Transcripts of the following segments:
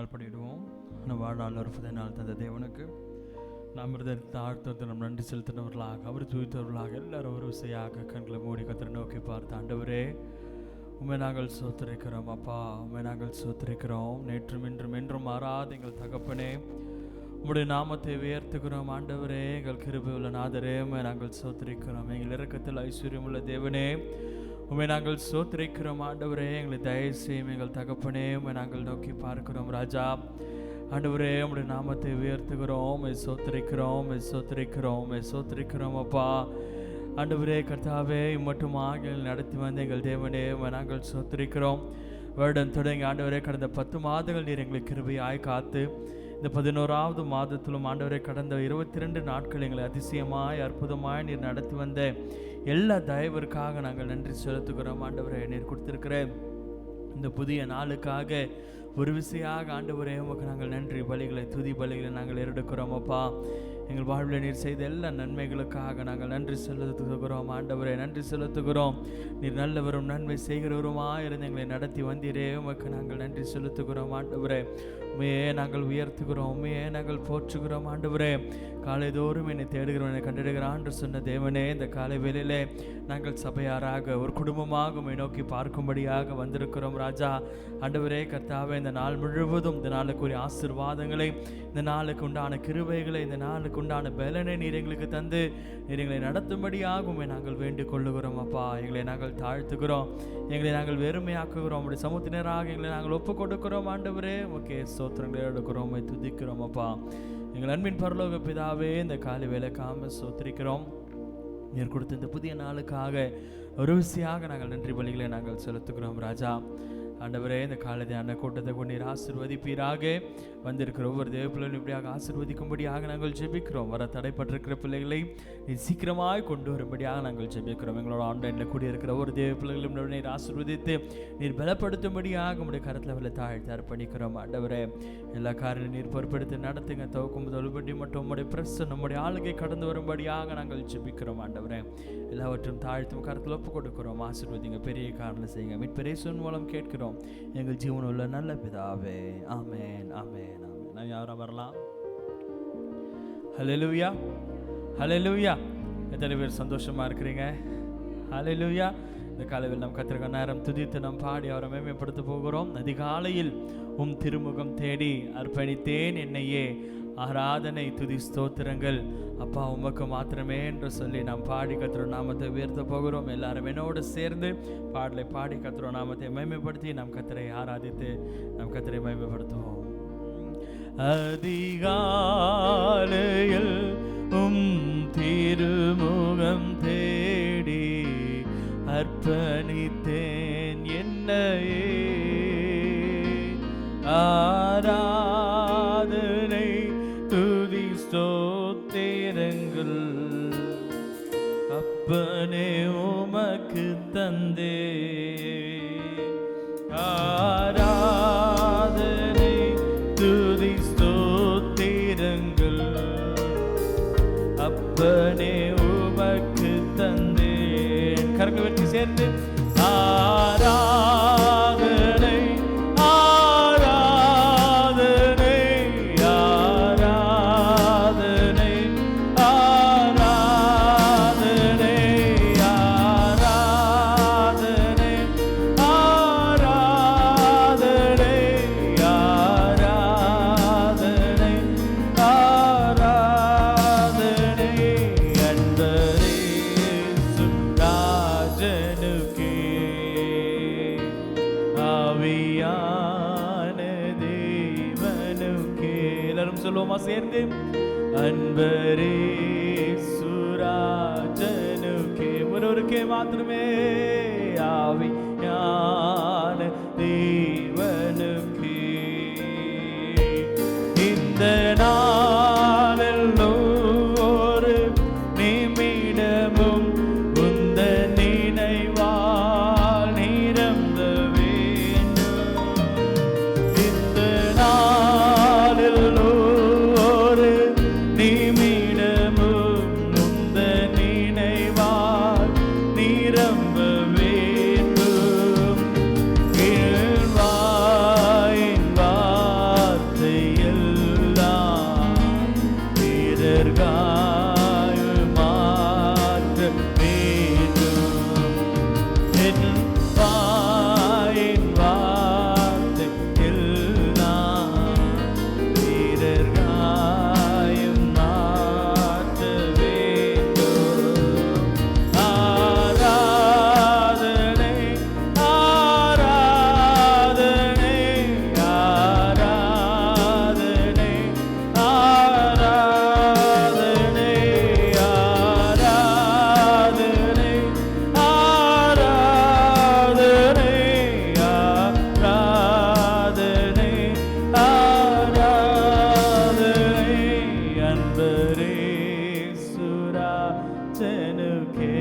நாங்கள் படிடுவோம். வாழ்நாள் ஒரு புதிய நாள் தந்த தேவனுக்கு நாம் தாழ்த்து நாம் நன்றி செலுத்தினவர்களாக, அவர் தூய்த்தவர்களாக எல்லாரும் ஒரு விசையாக கண்களை மூடி கத்திர நோக்கி பார்த்து, ஆண்டவரே உண்மை நாங்கள் சோத்திருக்கிறோம் அப்பா, உண்மை நாங்கள் சோத்திருக்கிறோம். நேற்றும் இன்றும் என்றும் மாறாத எங்கள் தகப்பனே, உம்முடைய நாமத்தை உயர்த்துகிறோம். ஆண்டவரே எங்கள் கிருபை உள்ள நாதரே, உண்மை நாங்கள் சோத்திருக்கிறோம். எங்கள் இரக்கத்தில் ஐஸ்வர்யம் உள்ள தேவனே, உண்மை நாங்கள் சோத்திருக்கிறோம். ஆண்டவரே எங்களை தயவு செய்யும் எங்கள் தகப்பனே, உண்மை நாங்கள் நோக்கி பார்க்கிறோம். ராஜா ஆண்டவரே உம்முடைய நாமத்தை உயர்த்துகிறோம், சோத்திருக்கிறோம், சோத்திருக்கிறோம், சோத்திருக்கிறோம் அப்பா. ஆண்டவரே கர்த்தாவே இம்மட்டுமாக நடத்தி வந்த எங்கள் தேவனே, நாங்கள் சோத்திருக்கிறோம். வருடம் தொடங்கி ஆண்டவரே கடந்த 10 மாதங்கள் நீர் எங்களை கிருபையாய் காத்து, இந்த 11வது மாதத்திலும் ஆண்டவரே கடந்த 22 நாட்கள் எங்களை அதிசயமாய் அற்புதமாய் நீர் நடத்தி வந்த எல்லா தயவிற்காக நாங்கள் நன்றி செலுத்துகிறோம். ஆண்டவரே நீர் கொடுத்திருக்கிற இந்த புதிய நாளுக்காக ஒரு விசையாக ஆண்டவரே உமக்கு நாங்கள் நன்றி பலிகளை துதி பலிகளை நாங்கள் எடுக்கிறோம் அப்பா. எங்கள் வாழ்வில் நீர் செய்த எல்லா நன்மைகளுக்காக நாங்கள் நன்றி செலுத்துகிறோம். ஆண்டவரே நன்றி செலுத்துகிறோம். நீர் நல்லவரும் நன்மை செய்கிறவருமாக இருந்து எங்களை நடத்தி வந்தீரே, உமக்கு நாங்கள் நன்றி செலுத்துகிறோம். ஆண்டவரே உண்மையே நாங்கள் உயர்த்துகிறோம், உண்மையே நாங்கள் போற்றுகிறோம். ஆண்டவரே காலைதோறும் என்னை தேடுகிறவனை கண்டிடுகிறான் என்று சொன்ன தேவனே, இந்த காலை வேளையிலே நாங்கள் சபையாராக ஒரு குடும்பமாக உம்மை நோக்கி பார்க்கும்படியாக வந்திருக்கிறோம். ராஜா ஆண்டவரே கர்த்தாவே, இந்த நாள் முழுவதும் இந்த நாளுக்குரிய ஆசீர்வாதங்களை, இந்த நாளுக்கு உண்டான கிருபைகளை, இந்த நாளுக்கு உண்டான பலனை நீர் எங்களுக்கு தந்து நீர் எங்களை நடத்தும்படியாக உம்மை நாங்கள் வேண்டிக் கொள்ளுகிறோம் அப்பா. எங்களை நாங்கள் தாழ்த்துகிறோம், எங்களை நாங்கள் வெறுமையாக்குகிறோம். உம்முடைய சமூகத்தினராக எங்களை நாங்கள் ஒப்புக் கொடுக்கிறோம். ஆண்டவரே உமக்கே ஸ்தோத்திரங்களை எடுக்கிறோம், உம்மை துதிக்கிறோம் அப்பா. எங்கள் அன்பின் பரலோக பிதாவே, இந்த காலை வேலைக்காம சோத்திரிக்கிறோம். நீர் கொடுத்த இந்த புதிய நாளுக்காக ஒரு விசையாக நாங்கள் நன்றி பலிகளை நாங்கள் செலுத்துகிறோம். ராஜா ஆண்டவரே இந்த காலை தியான கூட்டத்தை கொண்டு நீர் ஆசீர்வதிப்பீராக. வந்திருக்கிற ஒவ்வொரு தேவ பிள்ளைகளும் இப்படியாக ஆசீர்வதிக்கும்படியாக நாங்கள் ஜெபிக்கிறோம். வர தடைப்பட்டிருக்கிற பிள்ளைகளை நீர் சீக்கிரமாக கொண்டு வரும்படியாக நாங்கள் ஜெபிக்கிறோம். எங்களோட ஆன்லைனில் கூடியிருக்கிற ஒவ்வொரு தேவ பிள்ளைகளும் நீர் ஆசீர்வதித்து நீர் பலப்படுத்தும்படியாக உடைய கரத்தில் அவளை தாழ்த்தி அர்ப்பணிக்கிறோம். ஆண்டவரே எல்லா காரியம் நீர் பொறுப்பெடுத்து நடத்துங்க. துவக்கும் தொழுபடி மட்டும் உம்முடைய பிரசன்னம் நம்முடைய ஆளுகை கடந்து வரும்படியாக நாங்கள் ஜெபிக்கிறோம். ஆண்டவரே எல்லாவற்றும் தாழ்த்தும் கரத்தில் ஒப்பு கொடுக்கிறோம். ஆசீர்வதிங்க, பெரிய காரணம் செய்யுங்க. மீட்பரேசுவின் மூலம் கேட்கிறோம் எங்கள் ஜீவன் உள்ள நல்ல பிதாவே. ஆமென், ஆமென், ஆமென். நான் யாரும் வரலாம். ஹல்லேலூயா, ஹல்லேலூயா. எத்தனை பேர் சந்தோஷமா இருக்கிறீங்க? ஹல்லேலூயா. இந்த காலையில் நம் கத்திரிக்க நேரம் துதித்து நாம் பாடி அவரை மேம்படுத்த போகிறோம். அதிகாலையில் உம் திருமுகம் தேடி அர்ப்பணித்தேன் என்னையே, ஆராதனை துதி ஸ்தோத்திரங்கள் அப்பா உமக்கு மாத்திரமே என்று சொல்லி நாம் பாடி கத்திர நாமத்தை உயர்த்த போகிறோம். எல்லாரும் என்னோடு சேர்ந்து பாடலை பாடி கத்திர நாமத்தை மேம்படுத்தி நாம் கத்திரை ஆராதித்து நாம் கத்திரை மேம்படுத்துவோம். அதிகாலையில் உம் திருமுகம் தேடி அர்ப்பணித்தேன் என்னையே, ஆராதனை துதி ஸ்தோத்திரங்கள் அப்பனே உமக்கு தந்தே, ஆராதனை துதி ஸ்தோத்திரங்கள் அப்பனே உமக்கு தந்தே. கரங்க வெற்றி சேர்ந்து ஆராதனை சேர்ந்து அன்பரே சுராஜனுக்கே ஒருவருக்கே மாத்திரமே, ஆவியான தேவனுக்கே இந்த நாளில் ஒவ்வொரு நிமிடமும் உந்த நினைவால் நிரம்ப வேண்டும். இந்த நாளில் நிமிடமும் உந்த நினைவால் நிரம்ப வேண்டும். வாழ் என் வாயின் வார்த்தை எல்லாம் வீரர்காயம் மாற்ற வேண்டும். ஆராதனை ஆராதனை ஆராதனை ஆராதனை ஆராதனை ஆராதனை ஆராதனை ஆராதனை அன்பரே சுராஜனுக்கே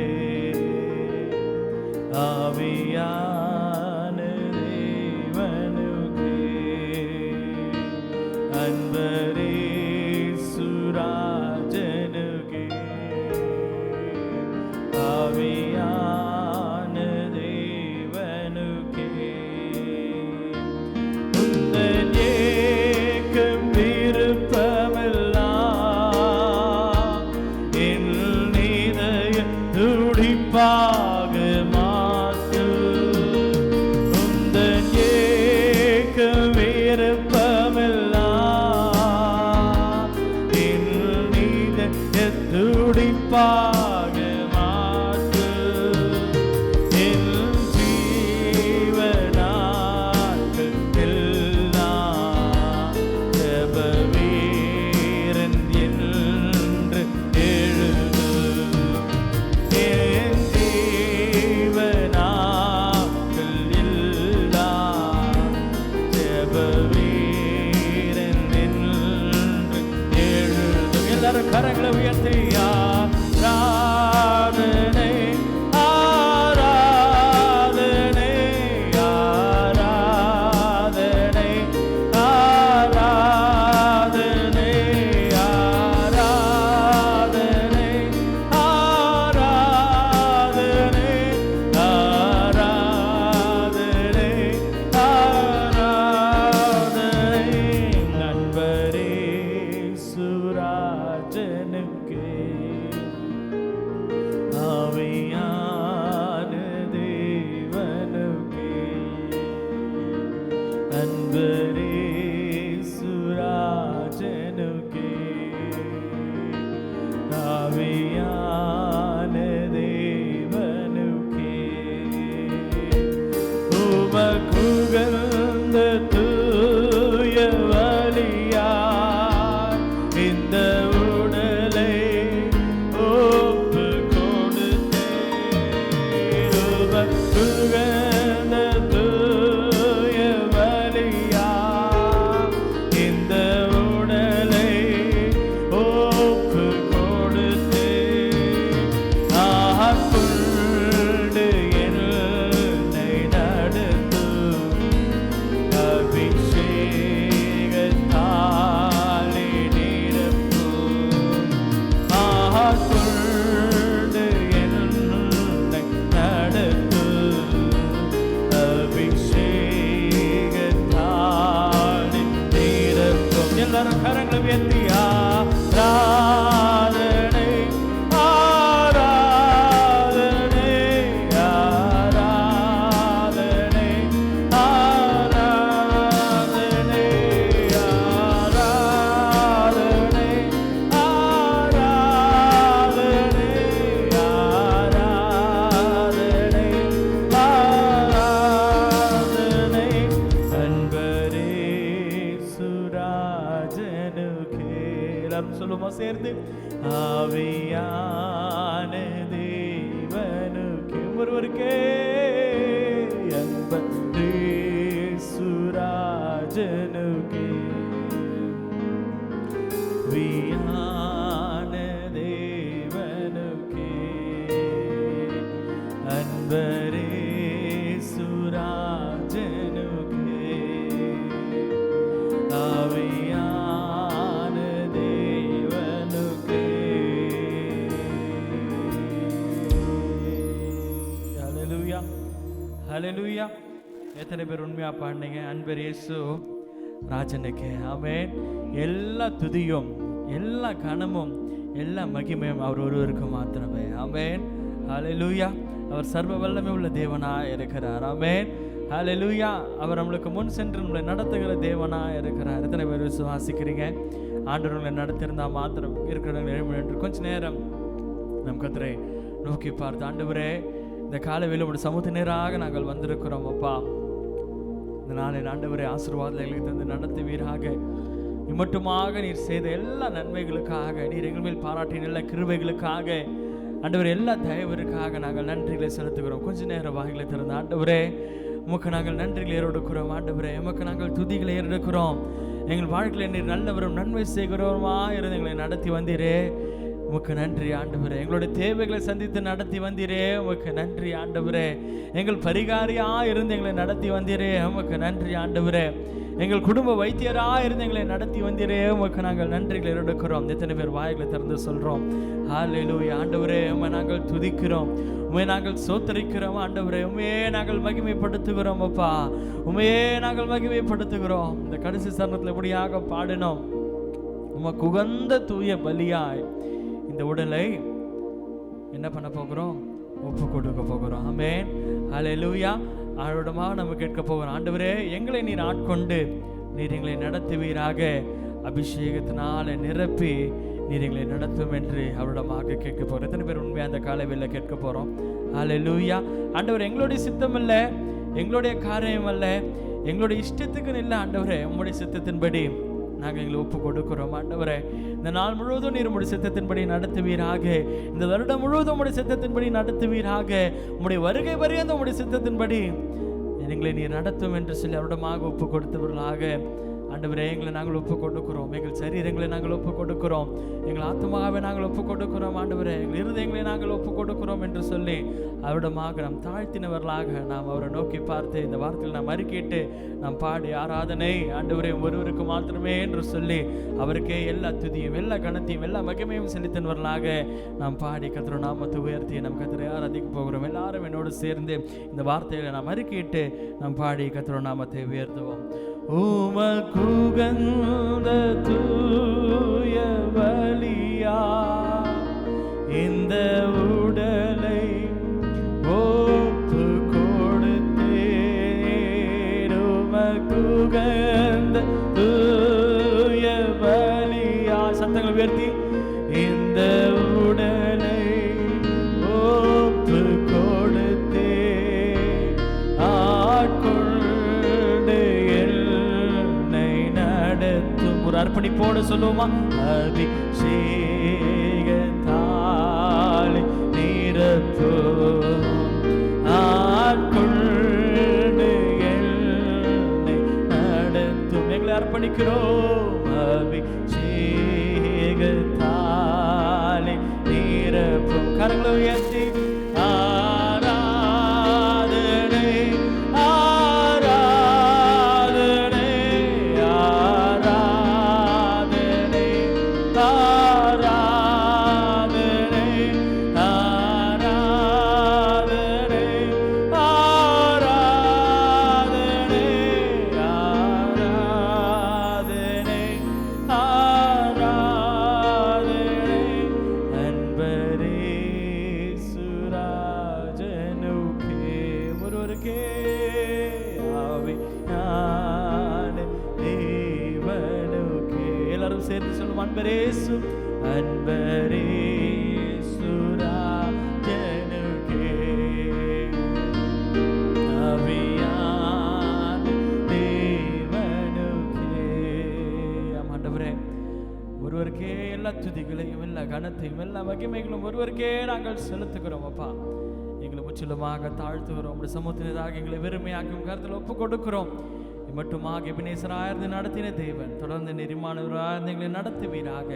ஆவியான தேவனுக்கே அன்பரே சுராஜனுக்கே ஆவியான தேவனுக்கே உந்தன் ஏக்கம் விருப்பமெல்லாம் என் இதய துடிப்பாக மாற்று. உந்தன் ஏக்கம் விருப்பமெல்லாம் என் இதய துடிப்பாக மாற்று. என் ஜீவநாட்கள் எல்லாம் ஜெப வீரன் என்று எழுது. என் ஜீவநாட்கள் எல்லாம் ஜெப வீரன் என்று எழுது. எல்லாரும் கரங்களை உயர்த்தி ஆராதனை ஆராதனை ஆராதனை ஆராதனை ஆராதனை ஆராதனை ஆராதனை ஆராதனை நண்பரே சுராஜனுக்கே ஆவியான தேவனுக்கே அன்பரே சுராஜனுக்கே ஆவியான தேவனுக்கே உமக்குகந்த தூய வலியார் இந்த உடலை ஒப்பு கொடுத்தேன். உமக்குகந்த தூய வலியார் இந்த உடலை ஒப்பு கொடுத்தேன். ஆட்கொண்டு என்னை நடத்தும் அபிஷேகத்தாலே நிரப்பும். ஆட்கொண்டு என்னை நடத்தும் அபிஷேகத்தாலே நிரப்பும். எல்லாரும் கரங்களை உயர்த்தி ஆராதனை ஆராதனை ஆராதனை ஆராதனை ஆராதனை ஆராதனை ஆராதனை ஆராதனை அன்பரே சுராஜனுக்கே. எல்லாரும் சொல்லுமா சேர்ந்து ஆவியான தேவனுக்கே ஒருவருக்கே அன்பரே சுராஜனுக்கே வியான தேவனுக்கே அன்பரே சுராஜனுக்கே ஆவியான தேவனுக்கே. ஹல்லேலூயா ஹல்லேலூயா. எத்தனை பேர் உண்மையா பாடுனீங்க? அன்பர் இயேசு ராஜனுக்கு ஆமென். எல்லா துதியும் எல்லா கனமும் எல்லா மகிமையும் அவர் ஒருவருக்கு மாத்திரமே. ஆமென் ஹல்லேலூயா. அவர் சர்வ வல்லமை உள்ள தேவனாய் இருக்கிறார். ஆமென், ஹல்லேலூயா. அவர் நம்மளுக்கு முன் சென்று நம்மளை நடத்துகிற தேவனாய் இருக்கிறார். எத்தனை பேர் விசுவாசிக்கிறீங்க? ஆண்டவர் உங்களை நடத்திருந்தால் மாத்திரம் இருக்கிறவங்க எழுந்து கொஞ்ச நேரம் நம் கர்த்தரை நோக்கி பார்த்து, ஆண்டவரே இந்த காலையில் உடைய சமூக நேராக நாங்கள் வந்திருக்கிறோம் அப்பா. இந்த நாளில் ஆண்டவரே ஆசீர்வாதங்களை எங்களுக்கு தந்து நடத்துவீராக. இம்மட்டுமாக நீர் செய்த எல்லா நன்மைகளுக்காக, நீர் எங்கள் மேல் பாராட்டின எல்லா கிருபைகளுக்காக, ஆண்டவரே எல்லா தயவிற்காக நாங்கள் நன்றிகளை செலுத்துகிறோம். கொஞ்ச நேரம் வாய்களை திறந்த ஆண்டவரே உமக்கு நாங்கள் நன்றிகளை ஏறெடுக்கிறோம். ஆண்டவரே உமக்கு நாங்கள் துதிகளை ஏறெடுக்கிறோம். எங்கள் வாழ்க்கையில் நீர் நல்லவரும் நன்மை செய்கிறவருமா இருந்து எங்களை நடத்தி வந்தீரே, உமக்கு நன்றி ஆண்டவரே. எங்களுடைய தேவைகளை சந்தித்து நடத்தி வந்தீரே, உமக்கு நன்றி ஆண்டவரே. எங்கள் பரிகாரியா இருந்து எங்களை நடத்தி வந்தீரே, உமக்கு நன்றி ஆண்டவரே. எங்கள் குடும்ப வைத்தியரா இருந்து எங்களை நடத்தி வந்தீரே, உமக்கு நாங்கள் நன்றிகளை எடுக்கிறோம். எத்தனை பேர் வாய்களை திறந்து சொல்றோம் ஹல்லேலூயா. ஆண்டவரே உம்மை நாங்கள் துதிக்கிறோம், உம்மை நாங்கள் சோத்தரிக்கிறோம். ஆண்டவரே உம்மையே நாங்கள் மகிமைப்படுத்துகிறோம் அப்பா, உம்மையே நாங்கள் மகிமைப்படுத்துகிறோம். இந்த கடைசி சரணத்தில் எப்படியாக பாடினோம், உமக்கு உகந்த தூய பலியாய் இந்த உடலை என்ன பண்ண போகிறோம்? ஒப்பு கொடுக்க போகிறோம். ஆமென், ஹல்லேலூயா. ஆழமாக நம்ம கேட்க போகிறோம், ஆண்டவரே எங்களை நீர் ஆட்கொண்டு நீர் எங்களை நடத்துவீராக, அபிஷேகத்தினால நிரப்பி நீர் எங்களை நடத்தும் என்று அவரிடமாக கேட்க போகிறோம். எத்தனை பேர் உண்மையாக அந்த காலை வேளை கேட்க போகிறோம்? ஹல்லேலூயா. ஆண்டவர் எங்களுடைய சித்தம் அல்ல, எங்களுடைய காரியம் அல்ல, எங்களுடைய இஷ்டத்துக்குன்னு இல்லை ஆண்டவரே, உங்களுடைய சித்தத்தின்படி நாங்கள் எங்களை ஒப்பு கொடுக்கிறோம். ஆண்டவரே இந்த நாள் முழுவதும் நீர் உம்முடைய சித்தத்தின்படி நடத்துவீராக, இந்த வருடம் முழுவதும் உம்முடைய சித்தத்தின்படி நடத்துவீராக, உம்முடைய வருகை பரியந்த உம்முடைய சித்தத்தின்படி எங்களை நீர் நடத்தும் என்று சொல்லி அவரிடமாக ஒப்பு கொடுத்தவர்களாக ஆண்டவரே எங்களை நாங்கள் ஒப்பு கொடுக்கிறோம். எங்கள் சரீரங்களை நாங்கள் ஒப்பு கொடுக்கிறோம், எங்கள் ஆத்மாவை நாங்கள் ஒப்பு கொடுக்கிறோம். ஆண்டவரே எங்கள் இருதயங்களை நாங்கள் ஒப்பு கொடுக்கிறோம் என்று சொல்லி அவரிடமாக நாம் தாழ்த்தினவர்களாக நாம் அவரை நோக்கி பார்த்து இந்த வார்த்தையில் நாம் அறிக்கையிட்டு நாம் பாடி ஆராதனை ஆண்டவரே ஒருவருக்கு மாத்திரமே என்று சொல்லி அவருக்கே எல்லா துதியும் எல்லா கணத்தையும் எல்லா மகிமையும் செலுத்தினவர்களாக நாம் பாடி கர்த்தர் நாமத்தை உயர்த்தி நம் கர்த்தரை ஆராதிக்க போகிறோம். எல்லாரும் என்னோடு சேர்ந்து இந்த வார்த்தைகளை நாம் அறிக்கையிட்டு நாம் பாடி கர்த்தர் நாமத்தை உயர்த்துவோம். உமக்குகந்த தூய பலியா இந்த உடலை ஒப்பு கொடுத்தேன், உமக்குகந்த தூய பலியா. சத்தங்கள் உயர்த்தி இந்த உடலை ஒப்பு கொடுத்தேன், ஆட்கொண்டு என்னை நடத்தும். ஒரு அர்ப்பணிப்போடு சொல்லுவோமா? அபிஷேகத்தாலே நிரப்பும், ஆட்கொண்டு என்னை நடத்தும். எங்களை அர்ப்பணிக்கிறோம். அபிஷேகத்தாலே நிரப்பும். கரங்களை உயர்த்தி ஆராதனை ஆராதனை ஆராதனை ஆராதனை ஆராதனை ஆராதனை ஆராதனை ஆராதனை அன்பரே சுராஜனுக்கே ஒருவருக்கே ஆவியான தேவனுக்கே. எல்லாரும் சேர்ந்து சொல்லும் அன்பரேசு சுராஜனுக்கே ஆவியான தேவனுக்கே. ஆண்டவரே ஒருவருக்கே எல்லா துதிகளையும் எல்லா கனத்தையும் எல்லா மகிமைகளும் ஒருவருக்கே நாங்கள் செலுத்துகிறோம் அப்பா. எங்களை முற்றிலுமாக தாழ்த்துகிறோம். உடைய சமூகத்தினராக எங்களை வெறுமையாக்கும் கருத்தில் ஒப்பு கொடுக்கிறோம். மட்டுமாக எபினேசராயிருந்து நடத்தின தேவன் தொடர்ந்து நெறிமானவராக எங்களை நடத்துவீராக.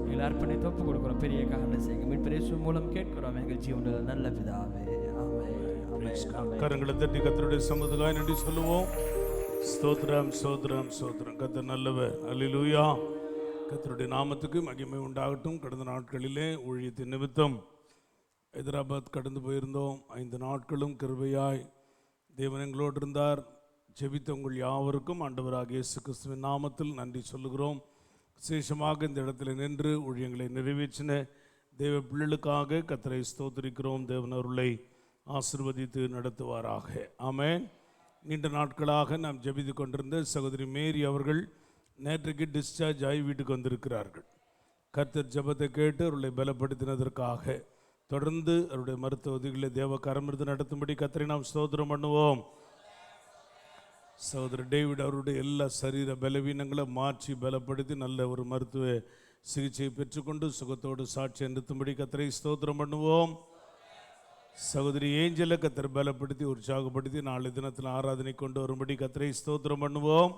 எங்களை அர்ப்பணித்து ஒப்பு கொடுக்கிறோம். பெரிய காரணம் செய்யுங்க. மீட்பரேசு மூலம் கேட்கிறோம் எங்கள் ஜீவனில் நல்ல பிதாவே. ஆமென். கரங்களை தட்டி கர்த்தருடைய சமூகத்துக்காக நன்றி சொல்லுவோம். ஸ்தோத்திரம் ஸ்தோத்திரம் ஸ்தோத்திரம். கர்த்தர் நல்லவர். அல்லேலூயா. கர்த்தருடைய நாமத்துக்கு மகிமை உண்டாகட்டும். கடந்த நாட்களிலே ஊழியத்தின் நிமித்தம் ஹைதராபாத் கடந்து போயிருந்தோம். 5 நாட்களும் கிருபையாய் தேவன் எங்களோடு இருந்தார். ஜெபித்த உங்கள் யாவருக்கும் ஆண்டவராகிய இயேசு கிறிஸ்துவின் நாமத்தில் நன்றி சொல்லுகிறோம். விசேஷமாக இந்த இடத்துல நின்று ஊழியங்களை நிறைவேற்றின தேவ பிள்ளைகளுக்காக கர்த்தரை ஸ்தோத்திரிக்கிறோம். தேவன் அவர்களை ஆசீர்வதித்து நடத்துவாராக. ஆமென். நீண்ட நாட்களாக நாம் ஜெபித்து கொண்டிருந்த சகோதரி மேரி அவர்கள் நேற்றைக்கு டிஸ்சார்ஜ் ஆகி வீட்டுக்கு வந்திருக்கிறார்கள். கர்த்தர் ஜெபத்தை கேட்டு அவர்களை பலப்படுத்தினதற்காக தொடர்ந்து அவருடைய மருத்துவ உதவிகளை தேவ கரமிருந்து நடத்தும்படி கர்த்தரை நாம் ஸ்தோத்திரம் பண்ணுவோம். சகோதரர் டேவிட் அவருடைய எல்லா சரீர பலவீனங்களை மாற்றி பலப்படுத்தி நல்ல ஒரு மருத்துவ சிகிச்சையை பெற்றுக்கொண்டு சுகத்தோடு சாட்சி நிறுத்தும்படி கர்த்தரை ஸ்தோத்திரம் பண்ணுவோம். சகோதரி ஏஞ்சலை கர்த்தர் பலப்படுத்தி உற்சாகப்படுத்தி நாளை தினத்தில் ஆராதனை கொண்டு வரும்படி கர்த்தரை ஸ்தோத்திரம் பண்ணுவோம்.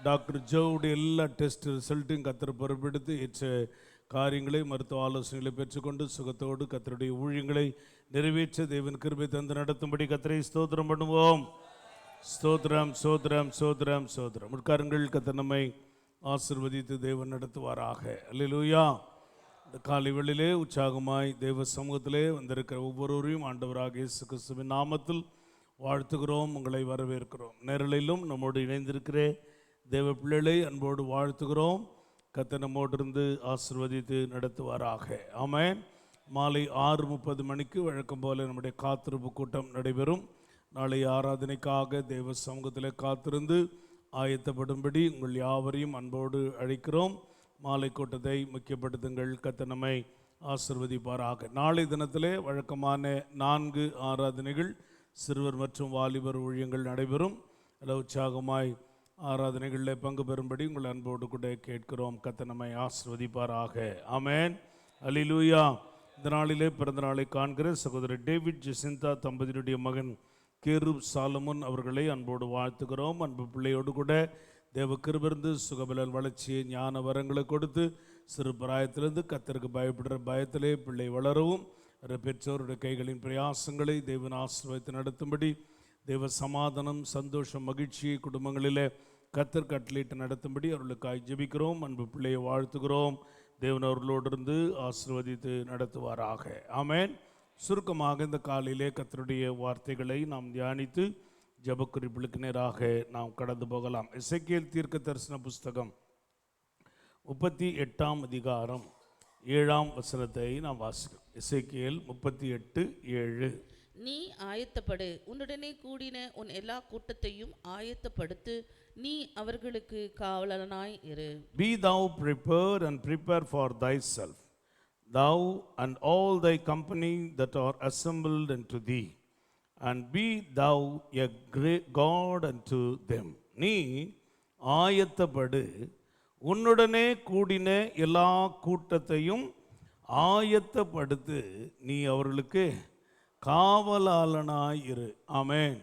டாக்டர் ஜோவுடைய எல்லா டெஸ்ட் ரிசல்ட்டையும் கர்த்தர் பொறுப்பெடுத்து ஏற்ற காரியங்களை மருத்துவ ஆலோசனைகளை பெற்றுக்கொண்டு சுகத்தோடு கர்த்தருடைய ஊழியங்களை நிறைவேற்ற தேவன் கிருபை தந்து நடத்தும்படி கர்த்தரை ஸ்தோத்திரம் பண்ணுவோம். ஸ்தோத்திரம் ஸ்தோத்திரம் ஸ்தோத்திரம் ஸ்தோத்திரம். உட்காருங்கள். கர்த்தர் நம்மை ஆசீர்வதித்து தேவன் நடத்துவாராக. அல்லேலூயா. இந்த காலை வேளையிலே உற்சாகமாய் தேவ சமூகத்திலே வந்திருக்கிற ஒவ்வொருவரையும் ஆண்டவராக இயேசு கிறிஸ்துவின் நாமத்தில் வாழ்த்துகிறோம். உங்களை வரவேற்கிறோம். நேரலிலும் நம்மோடு இணைந்திருக்கிற தேவ பிள்ளைகளை அன்போடு வாழ்த்துகிறோம். கர்த்தர் நம்மோடு இருந்து ஆசீர்வதித்து நடத்துவாராக. ஆமென். மாலை 6:30 மணிக்கு வழக்கம் போல நம்முடைய காத்திருப்பு கூட்டம் நடைபெறும். நாளை ஆராதனைக்காக தேவ சமூகத்தில் காத்திருந்து ஆயத்தப்படும்படி உங்கள் யாவரையும் அன்போடு அழைக்கிறோம். மாலை கூட்டத்தை முக்கியப்படுத்துங்கள். கர்த்தர் நம்மை ஆசீர்வதிப்பாராக. நாளை தினத்திலே வழக்கமான 4 ஆராதனைகள் சிறுவர் மற்றும் வாலிபர் ஊழியங்கள் நடைபெறும். அதில் உற்சாகமாய் ஆராதனைகளில் பங்கு பெறும்படி உங்கள் அன்போடு கூட கேட்கிறோம். கர்த்தர் நம்மை ஆசீர்வதிப்பாராக. ஆமென். அல்லேலூயா. இந்த நாளிலே பிறந்த நாளை காண்கிற சகோதரர் டேவிட் ஜெசிந்தா தம்பதியினுடைய மகன் கேருப் சாலமோன் அவர்களை அன்போடு வாழ்த்துகிறோம். அன்பு பிள்ளையோடு கூட தேவ கிருபையிருந்து சுகபலன் வளர்ச்சியை ஞான வரங்களை கொடுத்து சிறு பிராயத்திலிருந்து கர்த்தருக்கு பயப்படுற பயத்திலே பிள்ளை வளரவும் பெற்றோருடைய கைகளின் பிரயாசங்களை தேவன் ஆசீர்வதித்து நடத்தும்படி தேவ சமாதானம் சந்தோஷம் மகிழ்ச்சியை குடும்பங்களில் கர்த்தர் கட்டளையிட்டு நடத்தும்படி அவர்களுக்காக ஜெபிக்கிறோம். அன்பு பிள்ளையை வாழ்த்துகிறோம். தேவன் அவர்களோடு இருந்து ஆசீர்வதித்து நடத்துவாராக. ஆமென். சுருக்கமாக இந்த காலையிலே கர்த்தருடைய வார்த்தைகளை நாம் தியானித்து ஜெபக்குறிப்புகளுக்கு நேராக நாம் கடந்து போகலாம். எசேக்கியேல் தீர்க்க தரிசன புஸ்தகம் 38ஆம் அதிகாரம் 7ஆம் வசனத்தை நாம் வாசிக்கிறோம். எசேக்கியேல் 38:7. நீ ஆயத்தப்படு, உன்னுடனே கூடின உன் எல்லா கூட்டத்தையும் ஆயத்தப்படுத்து, நீ அவர்களுக்கு காவலனாய் இரு. Be thou prepared and prepare for thyself, thou and all thy company that are assembled unto thee, and be thou a great God unto them. நீ ஆயத்தப்படு, உன்னுடனே கூடின எல்லா கூட்டத்தையும் ஆயத்தப்படுத்து, நீ அவர்களுக்கு காவலாளனாய் இரு. ஆமென்.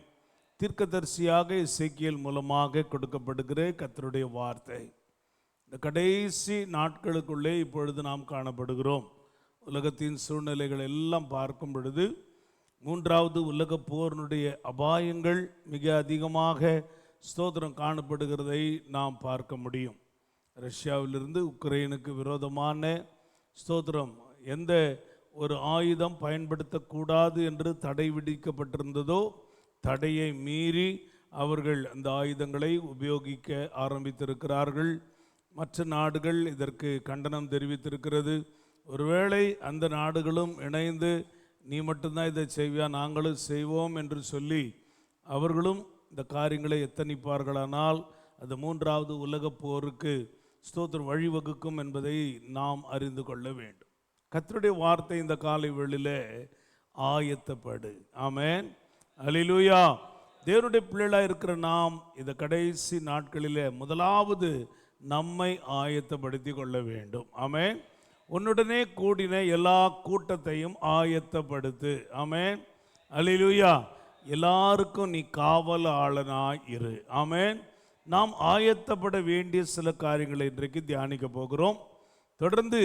தீர்க்கதரிசியாக எசேக்கியேல் மூலமாக கொடுக்கப்படுகிற கர்த்தருடைய வார்த்தை. இந்த கடைசி நாட்களுக்குள்ளே இப்பொழுது நாம் காணப்படுகிறோம். உலகத்தின் சூழ்நிலைகள் எல்லாம் பார்க்கும் பொழுது 3வது உலக போரினுடைய அபாயங்கள் மிக அதிகமாக ஸ்தோத்திரம் காணப்படுகிறதை நாம் பார்க்க முடியும். ரஷ்யாவிலிருந்து உக்ரைனுக்கு விரோதமான ஸ்தோத்திரம் எந்த ஒரு ஆயுதம் பயன்படுத்தக்கூடாது என்று தடை விதிக்கப்பட்டிருந்ததோ தடையை மீறி அவர்கள் அந்த ஆயுதங்களை உபயோகிக்க ஆரம்பித்திருக்கிறார்கள். மற்ற நாடுகள் இதற்கு கண்டனம் தெரிவித்திருக்கிறது. ஒருவேளை அந்த நாடுகளும் இணைந்து நீ மட்டும்தான் இதை செய்வியா, நாங்களும் செய்வோம் என்று சொல்லி அவர்களும் இந்த காரியங்களை எத்தனிப்பார்களானால் அது 3வது உலக போருக்கு ஸ்தோத்திரம் வழிவகுக்கும் என்பதை நாம் அறிந்து கொள்ள வேண்டும். கர்த்தருடைய வார்த்தை இந்த காலை வேளையிலே ஆயத்தப்படு. ஆமென். அல்லேலூயா. தேவனுடைய பிள்ளைகளாக இருக்கிற நாம் இந்த கடைசி நாட்களிலே முதலாவது நம்மை ஆயத்தப்படுத்தி கொள்ள வேண்டும். ஆமென். உன்னுடனே கூடின எல்லா கூட்டத்தையும் ஆயத்தப்படுத்து. ஆமென். அல்லேலூயா. எல்லாருக்கும் நீ காவலாளனாய் இரு. ஆமென். நாம் ஆயத்தப்பட வேண்டிய சில காரியங்களை இன்றைக்கு தியானிக்க போகிறோம். தொடர்ந்து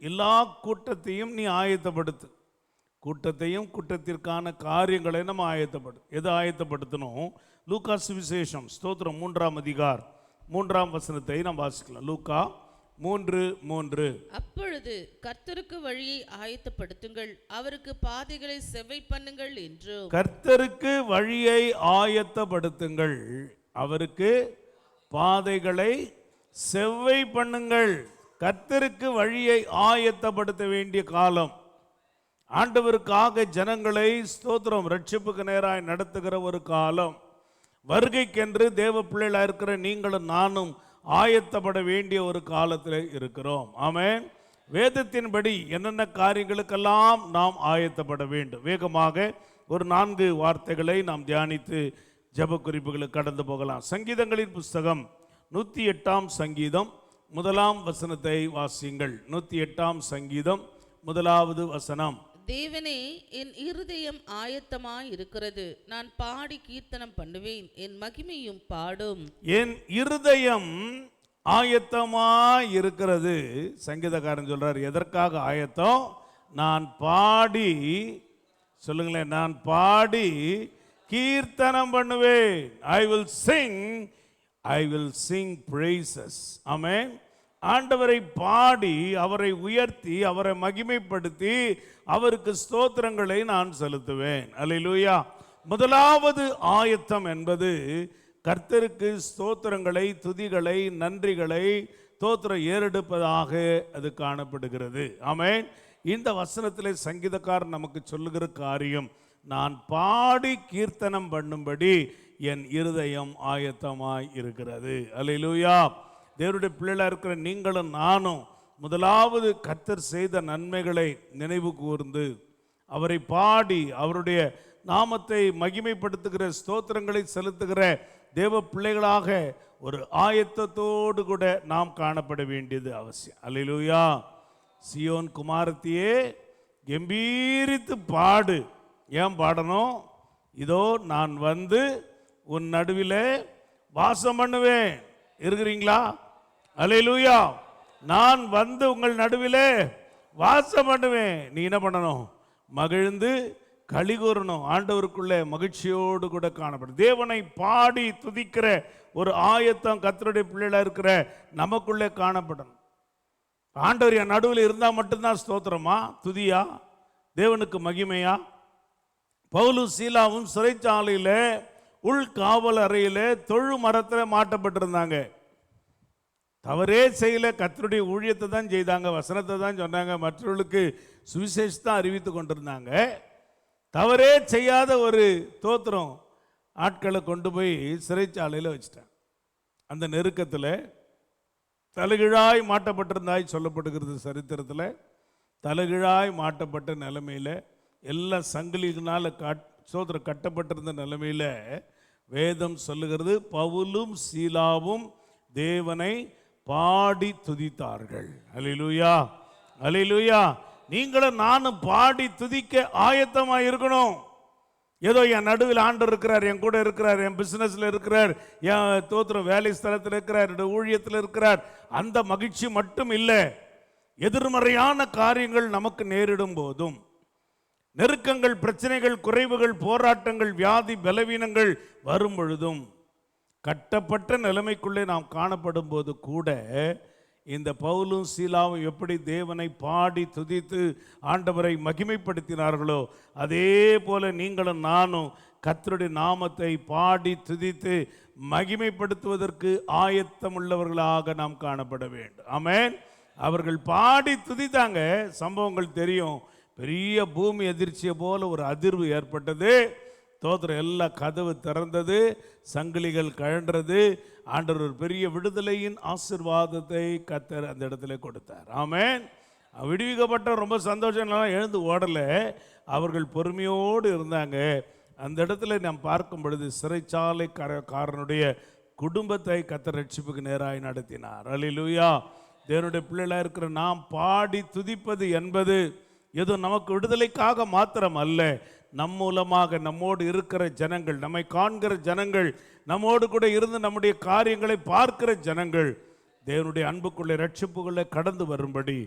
எல்லா கூட்டத்தையும் நீ ஆயத்தப்படுத்து. கூட்டத்தையும் கூட்டத்திற்கான காரியங்களை நம்ம ஆயத்தப்படும். எதை ஆயத்தப்படுத்தணும்? லூக்கா சுவிசேஷம் ஸ்தோத்திரம் 3ஆம் அதிகாரம் 3ஆம் வசனத்தை நாம் வாசிக்கலாம். லூக்கா 3:3. அப்பொழுது கர்த்தருக்கு வழியை ஆயத்தப்படுத்துங்கள், அவருக்கு பாதைகளை செவ்வை பண்ணுங்கள் என்றும். கர்த்தருக்கு வழியை ஆயத்தப்படுத்துங்கள், அவருக்கு பாதைகளை செவ்வை பண்ணுங்கள். கர்த்தருக்கு வழியை ஆயத்தப்படுத்த வேண்டிய காலம். ஆண்டவருக்காக ஜனங்களை ஸ்தோத்திரம் ரட்சிப்புக்கு நேராய் நடத்துகிற ஒரு காலம். வருகைக்கென்று தேவ பிள்ளைகளாக இருக்கிற நீங்களும் நானும் ஆயத்தப்பட வேண்டிய ஒரு காலத்தில் இருக்கிறோம். ஆமென். வேதத்தின்படி என்னென்ன காரியங்களுக்கெல்லாம் நாம் ஆயத்தப்பட வேண்டும். வேகமாக ஒரு 4 வார்த்தைகளை நாம் தியானித்து ஜெப குறிப்புகளுக்கு கடந்து போகலாம். சங்கீதங்களின் புஸ்தகம் 108ஆம் சங்கீதம் 1ஆம் வசனத்தை வாசியுங்கள். 108ஆம் சங்கீதம் 1வது வசனம். தேவனே, என் இருதயம் ஆயத்தமாய் இருக்கிறது, நான் பாடி கீர்த்தனம் பண்ணுவேன், என் மகிமையும் பாடும். என் இருதயம் ஆயத்தமாய் இருக்கிறது. சங்கீதக்காரன் சொல்றார், எதற்காக ஆயத்தம்? நான் பாடி, சொல்லுங்களேன், நான் பாடி கீர்த்தனம் பண்ணுவேன். I will sing praises. ஆமென். ஆண்டவரை பாடி அவரை உயர்த்தி அவரை மகிமைப்படுத்தி அவருக்கு ஸ்தோத்திரங்களை நான் செலுத்துவேன். அல்லேலூயா. முதலாவது ஆயத்தம் என்பது கர்த்தருக்கு ஸ்தோத்திரங்களை, துதிகளை, நன்றிகளை ஸ்தோத்திரம் ஏறெடுப்பதாக அது காணப்படுகிறது. ஆமென். இந்த வசனத்திலே சங்கீதக்காரன் நமக்கு சொல்லுகிற காரியம், நான் பாடி கீர்த்தனம் பண்ணும்படி என் இருதயம் ஆயத்தமாய் இருக்கிறது. அல்லேலூயா. தேவனுடைய பிள்ளைகளாக இருக்கிற நீங்களும் நானும் முதலாவது கர்த்தர் செய்த நன்மைகளை நினைவு கூர்ந்து அவரை பாடி அவருடைய நாமத்தை மகிமைப்படுத்துகிற ஸ்தோத்திரங்களை செலுத்துகிற தேவ பிள்ளைகளாக ஒரு ஆயத்தத்தோடு கூட நாம் காணப்பட வேண்டியது அவசியம். அல்லேலூயா. சியோன் குமாரத்தியே, கம்பீரித்து பாடு. ஏன் பாடணும்? இதோ நான் வந்து உன் நடுவிலே வாசம் பண்ணுவேன். இருக்கிறீங்களா? அல்லேலூயா. நான் வந்து உங்கள் நடுவிலே வாசம் பண்ணுவேன். நீ என்ன பண்ணணும்? மகிழ்ந்து களி கூறணும். ஆண்டவருக்குள்ளே மகிழ்ச்சியோடு கூட காணப்படும். தேவனை பாடி துதிக்கிற ஒரு ஆயத்தம் கர்த்தருடைய பிள்ளைகளாக இருக்கிற நமக்குள்ளே காணப்படணும். ஆண்டவர் என் நடுவில் இருந்தால் மட்டும்தான் ஸ்தோத்திரமா, துதியா, தேவனுக்கு மகிமையா? பவுலும் சீலாவும் சிறைச்சாலையில் உள் காவல் அறையில் தொழு மரத்தில் மாட்டப்பட்டிருந்தாங்க. தவறே செய்யல, கர்த்தருடைய ஊழியத்தை தான் செய்தாங்க, வசனத்தை தான் சொன்னாங்க, மற்றவர்களுக்கு சுவிசேஷத்தை அறிவித்து கொண்டிருந்தாங்க. தவறே செய்யாத ஒரு தோத்திரம் ஆட்களை கொண்டு போய் சிறைச்சாலையில் வச்சுட்டாங்க. அந்த நெருக்கத்தில் தலைகீழாய் மாட்டப்பட்டிருந்தாய் சொல்லப்படுகிறது சரித்திரத்தில். தலைகீழாய் மாட்டப்பட்ட நிலைமையில் எல்லாம் சங்கிலிகளால் சோதரம் கட்டப்பட்டிருந்த நிலைமையில் வேதம் சொல்லுகிறது, பவுலும் சீலாவும் தேவனை பாடி துதித்தார்கள். அல்லேலூயா. அல்லேலூயா. நீங்களும் நானும் பாடி துதிக்க ஆயத்தமாக இருக்கணும். ஏதோ என் நடுவில் ஆண்டவர் இருக்கிறார், என் கூட இருக்கிறார், என் பிசினஸ்ல இருக்கிறார், என் தோத்திரம் வேலை ஸ்தலத்தில் இருக்கிறார், என்னுடைய ஊழியத்தில் இருக்கிறார், அந்த மகிழ்ச்சி மட்டும் இல்லை. எதிர்மறையான காரியங்கள் நமக்கு நேரிடும் போதும், நெருக்கங்கள், பிரச்சனைகள், குறைவுகள், போராட்டங்கள், வியாதி, பலவீனங்கள் வரும் பொழுதும், கட்டப்பட்ட நிலைமைக்குள்ளே நாம் காணப்படும் போது கூட இந்த பவுலும் சீலாவும் எப்படி தேவனை பாடி துதித்து ஆண்டவரை மகிமைப்படுத்தினார்களோ அதே போல நீங்களும் நானும் கர்த்தருடைய நாமத்தை பாடி துதித்து மகிமைப்படுத்துவதற்கு ஆயத்தம் உள்ளவர்களாக நாம் காணப்பட வேண்டும். ஆமென். அவர்கள் பாடி துதித்தாங்க. சம்பவங்கள் தெரியும். பெரிய பூமி அதிர்ச்சியை போல ஒரு அதிர்வு ஏற்பட்டது. தோத்திரம் எல்லா கதவு திறந்தது, சங்கிலிகள் கழன்றது. ஆண்டவர் ஒரு பெரிய விடுதலையின் ஆசீர்வாதத்தை கர்த்தர் அந்த இடத்துல கொடுத்தார். ஆமென். விடுவிக்கப்பட்ட ரொம்ப சந்தோஷம், எழுந்து ஓடலை. அவர்கள் பொறுமையோடு இருந்தாங்க. அந்த இடத்துல நாம் பார்க்கும் பொழுது சிறைச்சாலை காரனுடைய குடும்பத்தை கர்த்தர் ரட்சிப்புக்கு நேராய் நடத்தினார். அல்லேலூயா. தேவனுடைய பிள்ளைகளாக இருக்கிற நாம் பாடி துதிப்பது என்பது ஏதோ நமக்கு விடுதலைக்காக மாத்திரம் அல்ல, நம் மூலமாக நம்மோடு இருக்கிற ஜனங்கள், நம்மை காண்கிற ஜனங்கள், நம்மோடு கூட இருந்து நம்முடைய காரியங்களை பார்க்கிற ஜனங்கள் தேவனுடைய அன்புக்குள்ளே ரட்சிப்புக்குள்ளே கடந்து வரும்படி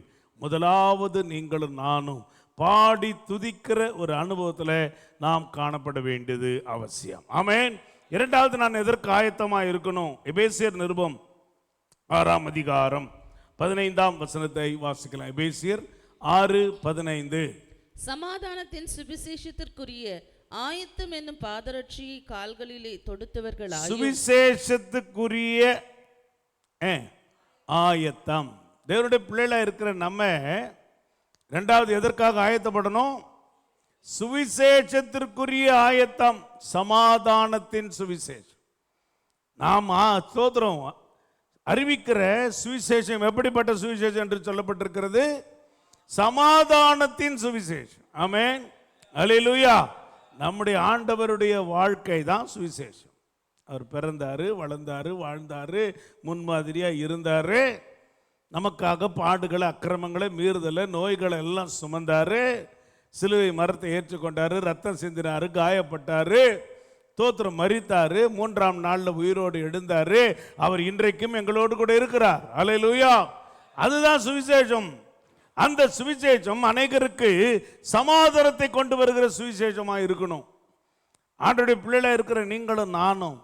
முதலாவது நீங்களும் நானும் பாடி துதிக்கிற ஒரு அனுபவத்தில் நாம் காணப்பட வேண்டியது அவசியம். ஆமென். இரண்டாவது, நான் எதற்கு ஆயத்தமாக இருக்கணும்? எபேசியர் நிருபம் 6ஆம் அதிகாரம் 15ஆம் வசனத்தை வாசிக்கலாம். எபேசியர் 6:15. சமாதானத்தின் சுவிசேஷத்திற்குரிய ஆயத்தம் என்னும் பாதரட்சியை கால்களிலே தொடுத்தவர்களாய். சுவிசேஷத்துக்குரிய ஆயத்தம். தேவனுடைய பிள்ளைகளா இருக்கிற நம்ம இரண்டாவது எதற்காக ஆயத்தப்படணும்? சுவிசேஷத்திற்குரிய ஆயத்தம், சமாதானத்தின் சுவிசேஷம். நாம் ஸ்தோத்திரம் அறிவிக்கிற சுவிசேஷம் எப்படிப்பட்ட சுவிசேஷம் என்று சொல்லப்பட்டிருக்கிறது? சமாதானத்தின் சுவிசேஷம். ஆமென், அல்லேலூயா. நம்முடைய ஆண்டவருடைய வாழ்க்கை தான் சுவிசேஷம். அவர் பிறந்தாரு, வளர்ந்தாரு, வாழ்ந்தாரு, முன்மாதிரியா இருந்தாரு, நமக்காக பாடுகளை, அக்கிரமங்களை, மீறுதலை, நோய்களை எல்லாம் சுமந்தாரு, சிலுவை மரத்தை ஏற்றுக்கொண்டாரு, ரத்தம் சிந்தினாரு, காயப்பட்டாரு, தோத்திரம் மரித்தாரு, மூன்றாம் நாளில் உயிரோடு எழுந்தாரு. அவர் இன்றைக்கும் எங்களோடு கூட இருக்கிறார். அல்லேலூயா. அதுதான் சுவிசேஷம். அந்த சுவிசேஷம் அநேகருக்கு சமாதானத்தை கொண்டு வருகிற சுவிசேஷமாக இருக்கணும். ஆண்டவருடைய பிள்ளைகளா இருக்கிற நீங்களும் நானும்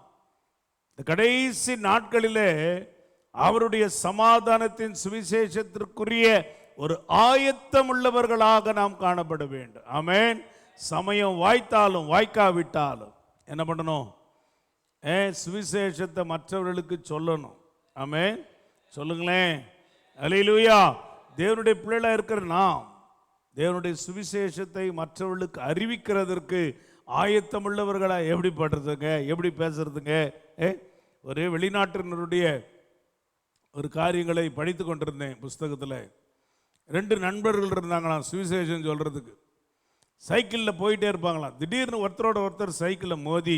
இந்த கடைசி நாட்களிலே அவருடைய சமாதானத்தின் சுவிசேஷத்திற்குரிய ஒரு ஆயத்தம் உள்ளவர்களாக நாம் காணப்பட வேண்டும். ஆமென். சமயம் வாய்த்தாலும் வாய்க்காவிட்டாலும் என்ன பண்ணணும்? சுவிசேஷத்தை மற்றவர்களுக்கு சொல்லணும். ஆமென், சொல்லுங்களேன். அல்லேலூயா. தேவனுடைய பிள்ளைகளா இருக்கிற நாம் தேவனுடைய சுவிசேஷத்தை மற்றவர்களுக்கு அறிவிக்கிறதற்கு ஆயத்தம் உள்ளவர்களா எப்படி படுறதுங்க, எப்படி பேசுறதுங்க? ஒரு வெளிநாட்டினருடைய ஒரு காரியங்களை படித்து கொண்டிருந்தேன் புஸ்தகத்தில். 2 நண்பர்கள் இருந்தாங்களாம் சுவிசேஷம் சொல்கிறதுக்கு. சைக்கிளில் போயிட்டே இருப்பாங்களாம். திடீர்னு ஒருத்தரோட ஒருத்தர் சைக்கிளில் மோதி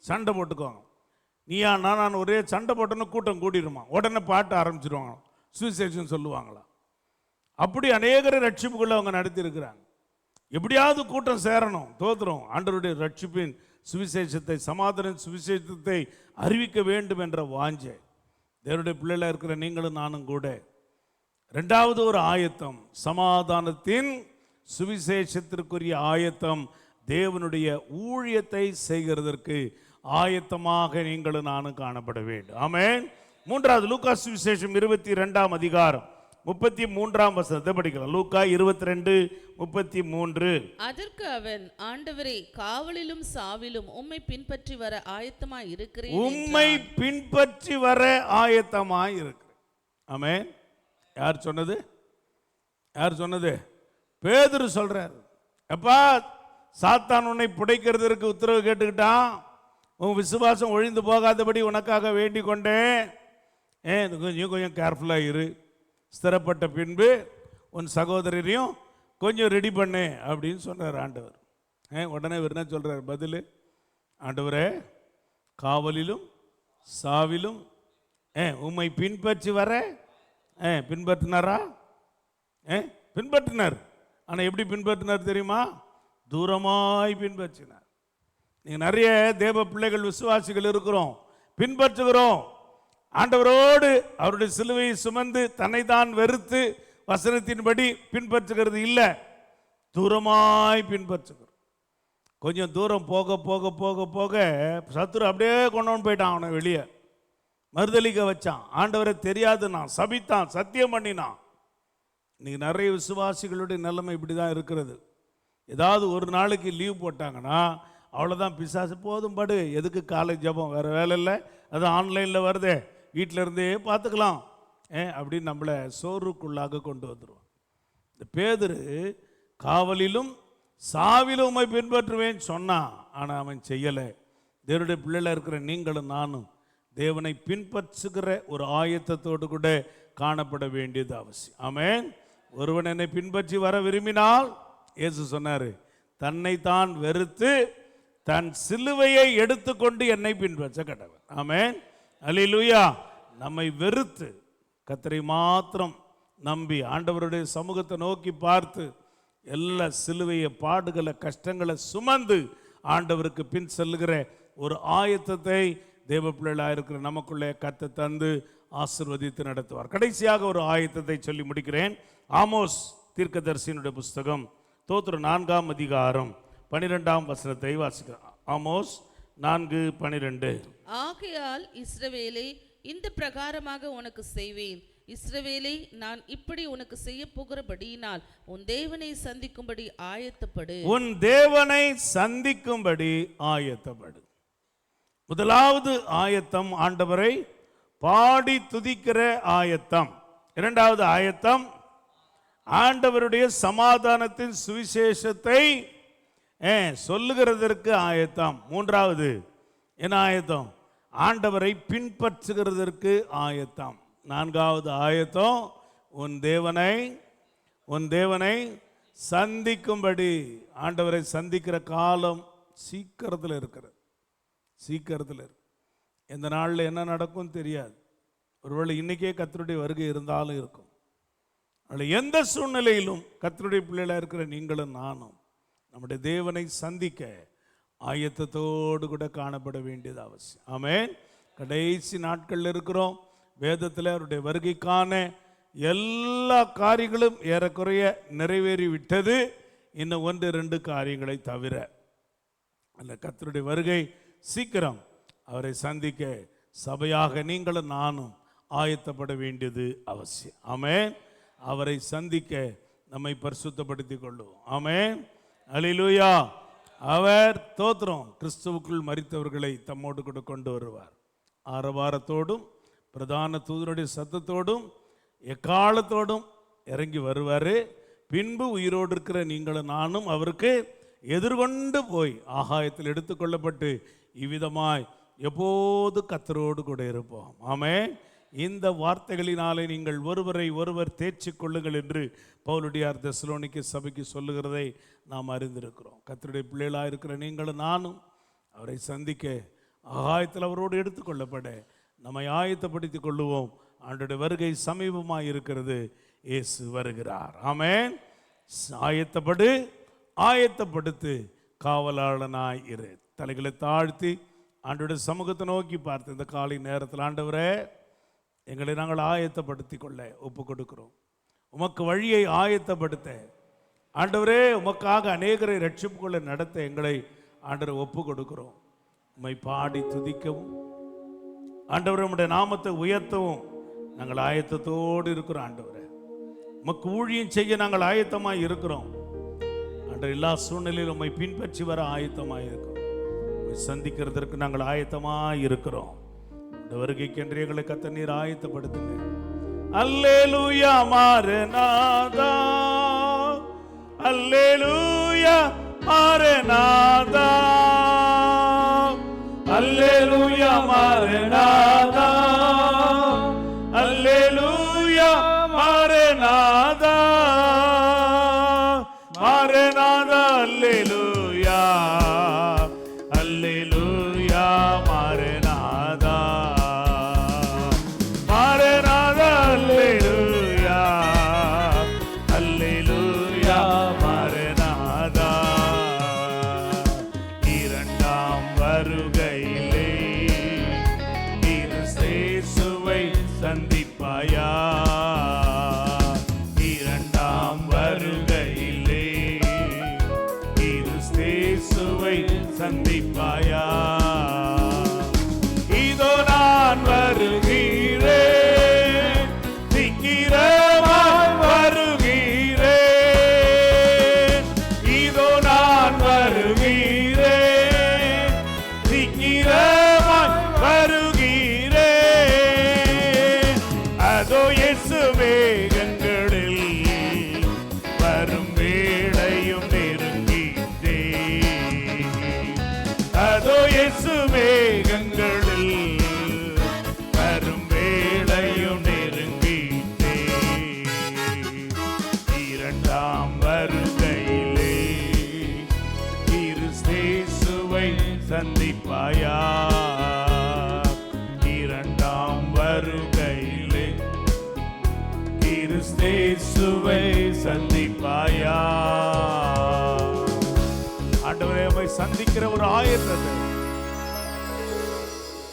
சண்டை போட்டுக்குவாங்க. நீயா நான் ஒரே சண்டை போட்டோன்னு கூட்டம் கூட்டிடுமா, உடனே பாட்டு ஆரம்பிச்சிடுவாங்க, சுவிசேஷம் சொல்லுவாங்களாம். அப்படி அநேகரை ரட்சிப்புக்குள்ள அவங்க நடத்தி இருக்கிறாங்க. எப்படியாவது கூட்டம் சேரணும், தோத்துறோம், ஆண்டவருடைய ரட்சிப்பின் சுவிசேஷத்தை, சமாதான சுவிசேஷத்தை அறிவிக்க வேண்டும் என்ற வாஞ்சை. தேவனுடைய பிள்ளைகளா இருக்கிற நீங்களும் நானும் கூட இரண்டாவது ஒரு ஆயத்தம், சமாதானத்தின் சுவிசேஷத்திற்குரிய ஆயத்தம், தேவனுடைய ஊழியத்தை செய்கிறதற்கு ஆயத்தமாக நீங்களும் நானும் காணப்பட வேண்டும். ஆமென். மூன்றாவது லூக்கா சுவிசேஷம் 22ஆம் அதிகாரம் 33ஆம் வசனத்தை படிக்கலாம். லூக்கா 22:33. அதற்கு அவன், ஆண்டவரே, காவலிலும் சாவிலும் உம்மை பின்பற்றி வர ஆயத்தமாய் இருக்கிறேன். உம்மை பின்பற்றி வர ஆயத்தமாய் இருக்கிறேன். ஆமென். யார் சொன்னது? யார் சொன்னது? பேதுரு சொல்றார். அப்பா, சாத்தான் உன்னை புடைக்கிறதுக்கு உத்தரவு கேட்டுக்கிட்டான், உன் விசுவாசம் ஒழிந்து போகாதபடி உனக்காக வேண்டிக் கொண்டேன். கொஞ்சம் கேர்ஃபுல்லாக இரு, ஸ்திரப்பட்ட பின்பு உன் சகோதரரையும் கொஞ்சம் ரெடி பண்ணு அப்படின்னு சொன்னார் ஆண்டவர். உடனே இவர் என்ன சொல்றார் பதில்? ஆண்டவரே, காவலிலும் சாவிலும் உம்மை பின்பற்றி வர. பின்பற்றினாரா? பின்பற்றினார். ஆனால் எப்படி பின்பற்றினார் தெரியுமா? தூரமாய் பின்பற்றினார். நீங்கள் நிறைய தேவ பிள்ளைகள், விசுவாசிகள் இருக்கிறோம், பின்பற்றுகிறோம். ஆண்டவரோடு அவருடைய சிலுவையை சுமந்து தன்னை தான் வெறுத்து வசனத்தின்படி பின்பற்றுகிறது இல்லை, தூரமாய் பின்பற்றுகிறோம். கொஞ்சம் தூரம் போக போக போக போக சத்துரு அப்படியே கொண்டு போயிட்டான், அவனை வெளியே மறுதளிக்க வச்சான். ஆண்டவரை தெரியாது நான் சபித்தான், சத்தியம் பண்ணினான். இன்னைக்கு நிறைய விசுவாசிகளுடைய நிலைமை இப்படி தான் இருக்கிறது. ஏதாவது ஒரு நாளைக்கு லீவ் போட்டாங்கன்னா அவ்வளோதான், பிசாசு போதும் படு, எதுக்கு காலேஜ் ஜபம், வேறு வேலை இல்லை, அது ஆன்லைனில் வருதே, வீட்டில் இருந்தே பார்த்துக்கலாம் அப்படின்னு நம்மளை சோறுக்குள்ளாக கொண்டு வந்துடுவோம். இந்த பேதுரு காவலிலும் சாவிலும் உம்மை பின்பற்றுவேன் சொன்னான், ஆனால் அவன் செய்யலை. தேவனுடைய பிள்ளைல இருக்கிற நீங்களும் நானும் தேவனை பின்பற்றுகிற ஒரு ஆயத்தத்தோடு கூட காணப்பட வேண்டியது அவசியம். ஆமென். ஒருவன் என்னை பின்பற்றி வர விரும்பினால், இயேசு சொன்னார், தன்னை தான் வெறுத்து தன் சிலுவையை எடுத்துக்கொண்டு என்னை பின்பற்ற கடவன். ஆமென், அல்லேலூயா. நம்மை வெறுத்து கர்த்தரை மாத்திரம் நம்பி ஆண்டவருடைய சமூகத்தை நோக்கி பார்த்து எல்லா சிலுவையை, பாடுகளை, கஷ்டங்களை சுமந்து ஆண்டவருக்கு பின் செல்லுகிற ஒரு ஆயத்தத்தை தேவ பிள்ளைகளாக இருக்கிற நமக்குள்ளே கர்த்தர் தந்து ஆசீர்வதித்து நடத்துவார். கடைசியாக ஒரு ஆயத்தத்தை சொல்லி முடிக்கிறேன். ஆமோஸ் தீர்க்கதரிசியினுடைய புஸ்தகம் 4ஆம் அதிகாரம் 12ஆம் வசனத்தை வாசிக்கிறோம். ஆமோஸ் 4:12. ஆகையால் இஸ்ரவேலே, இந்த பிரகாரமாக உனக்கு செய்வேன். இஸ்ரவேலே, நான் இப்படி உனக்கு செய்ய போகிறபடியினால் உன் தேவனை சந்திக்கும்படி ஆயத்தப்படு. உன் தேவனை சந்திக்கும்படி ஆயத்தப்படு. முதலாவது ஆயத்தம் ஆண்டவரை பாடி துதிக்கிற ஆயத்தம். இரண்டாவது ஆயத்தம் ஆண்டவருடைய சமாதானத்தின் சுவிசேஷத்தை சொல்லுகிறதற்கு ஆயத்தம். மூன்றாவது என்ன ஆயத்தம்? ஆண்டவரை பின்பற்றுகிறதற்கு ஆயத்தம். நான்காவது ஆயத்தம், உன் தேவனை சந்திக்கும்படி. ஆண்டவரை சந்திக்கிற காலம் சீக்கிரத்தில் இருக்கிறது. எந்த நாளில் என்ன நடக்கும் தெரியாது. ஒருவேளை இன்னைக்கே கர்த்தருடைய வருகை இருந்தாலும் இருக்கும். எந்த சூழ்நிலையிலும் கர்த்தருடைய பிள்ளைகளாக இருக்கிற நீங்களும் நானும் நம்முடைய தேவனை சந்திக்க ஆயத்தத்தோடு கூட காணப்பட வேண்டியது அவசியம். ஆமென். கடைசி நாட்கள் இருக்கிறோம். வேதத்தில் அவருடைய வருகைக்கான எல்லா காரியங்களும் ஏறக்குறைய நிறைவேறி விட்டது. இன்னும் 1-2 காரியங்களை தவிர. அந்த கர்த்தருடைய வருகை சீக்கிரம். அவரை சந்திக்க சபையாக நீங்களும் நானும் ஆயத்தப்பட வேண்டியது அவசியம். ஆமென். அவரை சந்திக்க நம்மை பரிசுத்தப்படுத்திக் கொள்ளுவோம். ஆமென். அல்லேலூயா. அவர் தோத்திரம் கிறிஸ்துவுக்குள் மரித்தவர்களை தம்மோடு கூட கொண்டு வருவார். ஆரவாரத்தோடும் பிரதான தூதனுடைய சத்தத்தோடும் எக்காலத்தோடும் இறங்கி வருவார். பின்பு உயிரோடு இருக்கிற நீங்களும் நானும் அவருக்கு எதிர்கொண்டு போய் ஆகாயத்தில் எடுத்துக்கொள்ளப்பட்டு இவ்விதமாய் எப்போது கர்த்தரோடு கூட இருப்போம். ஆமென். இந்த வார்த்தைகளினாலே நீங்கள் ஒருவரை ஒருவர் தேர்ச்சி கொள்ளுங்கள் என்று பவுலுடையார் தெசலோனிக்கே சபைக்கு சொல்லுகிறதை நாம் அறிந்திருக்கிறோம். கர்த்தருடைய பிள்ளைகளாக இருக்கிற நீங்களும் நானும் அவரை சந்திக்க ஆகாயத்தில் அவரோடு எடுத்துக்கொள்ளப்பட நம்மை ஆயத்தப்படுத்திக் கொள்ளுவோம். ஆண்டோடைய வருகை சமீபமாக இருக்கிறது. இயேசு வருகிறார். ஆமென். ஆயத்தப்படுத்து, காவலாளனாய் இரு. தலைகளை தாழ்த்தி ஆண்டோடைய சமூகத்தை நோக்கி பார்த்து இந்த காலை நேரத்தில், ஆண்டவரே, எங்களை நாங்கள் ஆயத்தப்படுத்தி கொள்ள ஒப்பு கொடுக்கிறோம். உமக்கு வழியை ஆயத்தப்படுத்த, ஆண்டவரே, உமக்காக அநேகரை ரட்சிப்புக்குள்ள நடத்த எங்களை ஆண்டவரை ஒப்பு கொடுக்கிறோம். உம்மை பாடி துதிக்கவும், ஆண்டவரே, உம்முடைய நாமத்தை உயர்த்தவும் நாங்கள் ஆயத்தத்தோடு இருக்கிறோம். ஆண்டவரே, உமக்கு ஊழியம் செய்ய நாங்கள் ஆயத்தமாக இருக்கிறோம். ஆண்டவர், எல்லா சூழ்நிலையிலும் உம்மை பின்பற்றி வர ஆயத்தமாக இருக்கிறோம். உம்மை சந்திக்கிறதற்கு நாங்கள் ஆயத்தமாக இருக்கிறோம். இந்த வருகைக்கென்று எங்களை கர்த்தர் நீர் ஆயத்தப்படுத்துங்க. அல்லேலூயா மாரநாதா, அல்லேலூயா மாரநாதா, அல்லேலூயா மாரநாதா, அல்லேலூயா மாரநாதா, மாரநாதா, அல்லேலூயா, அல்லேலூயா மாரநாதா, மாரநாதா, அல்லேலூயா, அல்லேலூயா மாரநாதா. இரண்டாம் வருகையிலே கிறிஸ்துவை சந்திப்பாயா? இரண்டாம் வருகையிலே கிறிஸ்துவை சந்திப்பாயா? இதோ நான் வருகிறேன், சீக்கிரமாய் வருகிறேன். இதோ நான் வருகிறேன், சீக்கிரமாய் வருகிறேன். அதோ இயேசு மேகங்களில் வரும் வேளையும் நெருங்கிட்டே. அதோ இயேசு மேகங்களில் வரும் வேளையும் நெருங்கிட்டே. இரண்டாம் வருகையிலே கிறிஸ்துவை சந்திப்பாயா? இரண்டாம் வருகையிலே கிறிஸ்துவை சந்திப்பாயா? ஆண்டவரே, உம்மை சந்திக்கிற ஒரு ஆயத்தத்தை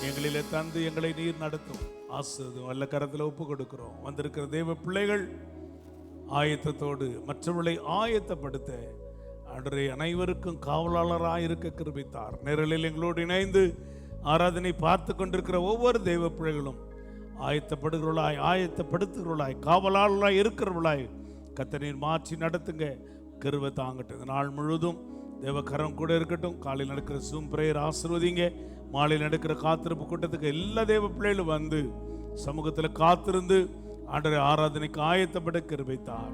எங்களிலே தந்து எங்களை நீர் நடத்தும். ஆசீர்வதியும். வல்ல கரத்தில் ஒப்பு கொடுக்கிறோம். வந்திருக்கிற தேவ பிள்ளைகள் ஆயத்தத்தோடு மற்றவர்களை ஆயத்தப்படுத்த ஆண்டவரே அனைவருக்கும் காவலாளராக இருக்க கிருபித்தார். நேரலில் எங்களோடு இணைந்து ஆராதனை பார்த்து கொண்டிருக்கிற ஒவ்வொரு தெய்வ பிள்ளைகளும் ஆயத்தப்படுத்துகிறவர்களாய் காவலாளராய் இருக்கிறவர்களாய் கர்த்தர் நீர் மாற்றி நடத்துங்க. கிருபை தாங்கட்டும். இந்த நாள் முழுவதும் தேவக்கரம் கூட இருக்கட்டும். காலையில் நடக்கிற சூம் பிரேயர் ஆசீர்வதிங்க. மாலையில் நடக்கிற காத்திருப்பு கூட்டத்துக்கு எல்லா தேவ பிள்ளைகளும் வந்து சமூகத்தில் காத்திருந்து ஆண்டவரே ஆராதனைக்கு ஆயத்தப்பட கிருபை தார்.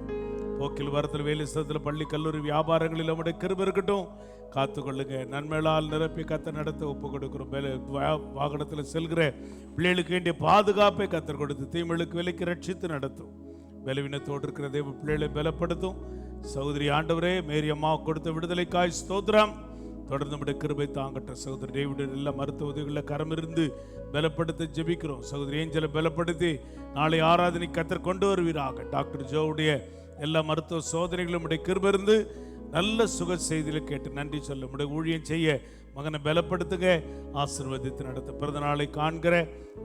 போக்கில் வரத்தில் வேலை ஸ்தலத்தில் பள்ளி கல்லூரி வியாபாரங்களில் நம்முடைய கிருபை இருக்கட்டும். காத்துக்கொள்ளுங்க. நன்மைகளால் நிரப்பி கத்தர் நடத்த ஒப்பு கொடுக்கிறோம். வாகனத்தில் செல்கிற பிள்ளைகளுக்கு வேண்டிய பாதுகாப்பை கத்தர் கொடுத்து தீமைகளுக்கு விலைக்கு ரட்சித்து நடத்தும். பலவீனத்தோடு இருக்கிற தேவ பிள்ளைகளை பலப்படுத்தும். சகோதரி ஆண்டவரே, மேரி அம்மா கொடுத்த விடுதலைக்காய் ஸ்தோத்திரம். தொடர்ந்து நம்முடைய கிருபை தாங்கட்ட. சகோதரி டேவிட் எல்லா மருத்துவ உதவிகளில் கரமிருந்து பலப்படுத்த ஜெபிக்கிறோம். சகோதரி ஏஞ்சலை பலப்படுத்தி நாளை ஆராதனை கத்தர் கொண்டு வருவீராக. டாக்டர் ஜோவுடைய எல்லா மருத்துவ சோதனைகளும் நம்முடைய கிருபை இருந்து நல்ல சுக செய்திகளை கேட்டு நன்றி சொல்ல நம்முடைய ஊழியம் செய்ய மகனை பலப்படுத்துங்க, ஆசீர்வதித்து நடத்த. பிறந்த நாளை காண்கிற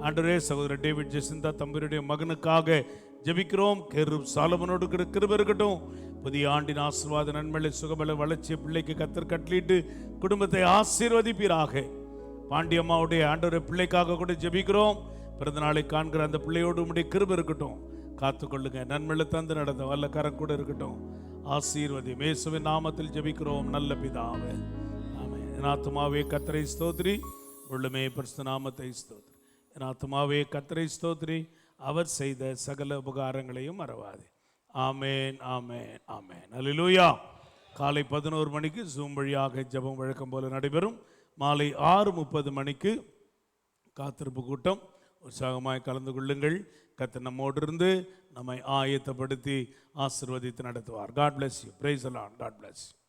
ஆண்டவரே, சகோதரர் டேவிட் ஜெசிந்தா தம்பதியுடைய மகனுக்காக ஜெபிக்கிறோம். கேருப் சாலமனோடு கிருபை இருக்கட்டும். புதிய ஆண்டின் ஆசீர்வாத நன்மைகளை சுகபல வளர்ச்சியை பிள்ளைக்கு கத்தர் கட்டளிட்டு குடும்பத்தை ஆசீர்வதிப்பீராக. பாண்டியம்மாவுடைய ஆண்டவரை பிள்ளைக்காக கூட ஜெபிக்கிறோம். பிறந்த நாளை காண்கிற அந்த பிள்ளையோடு உடைய கிருபை இருக்கட்டும். காத்துக்கொள்ளுங்க. நன்மைகளை தந்து நடந்த வல்ல கரம் கூட இருக்கட்டும். ஆசீர்வதி. இயேசுவின் நாமத்தில் ஜெபிக்கிறோம் நல்ல பிதாவே, ஆமென். என் ஆத்துமாவே கர்த்தரை ஸ்தோத்திரி, உள்ளமே பரிசுத்த நாமத்தை ஸ்தோத்திரி. என் ஆத்துமாவே கர்த்தரை ஸ்தோத்திரி, அவர் செய்த சகல உபகாரங்களையும் மறவாதே. ஆமேன், ஆமேன், ஆமேன். அல்லேலூயா. காலை 11 மணிக்கு ஜூம் வழியாக ஜெபம் வழக்கம் போல நடைபெறும். மாலை 6:30 மணிக்கு காத்திருப்பு கூட்டம். உற்சாகமாய் கலந்து கொள்ளுங்கள். கர்த்தர் நம்மோடு இருந்து நம்மை ஆயத்தப்படுத்தி ஆசீர்வதித்து நடத்துவார். God bless you. Praise the Lord. God bless you.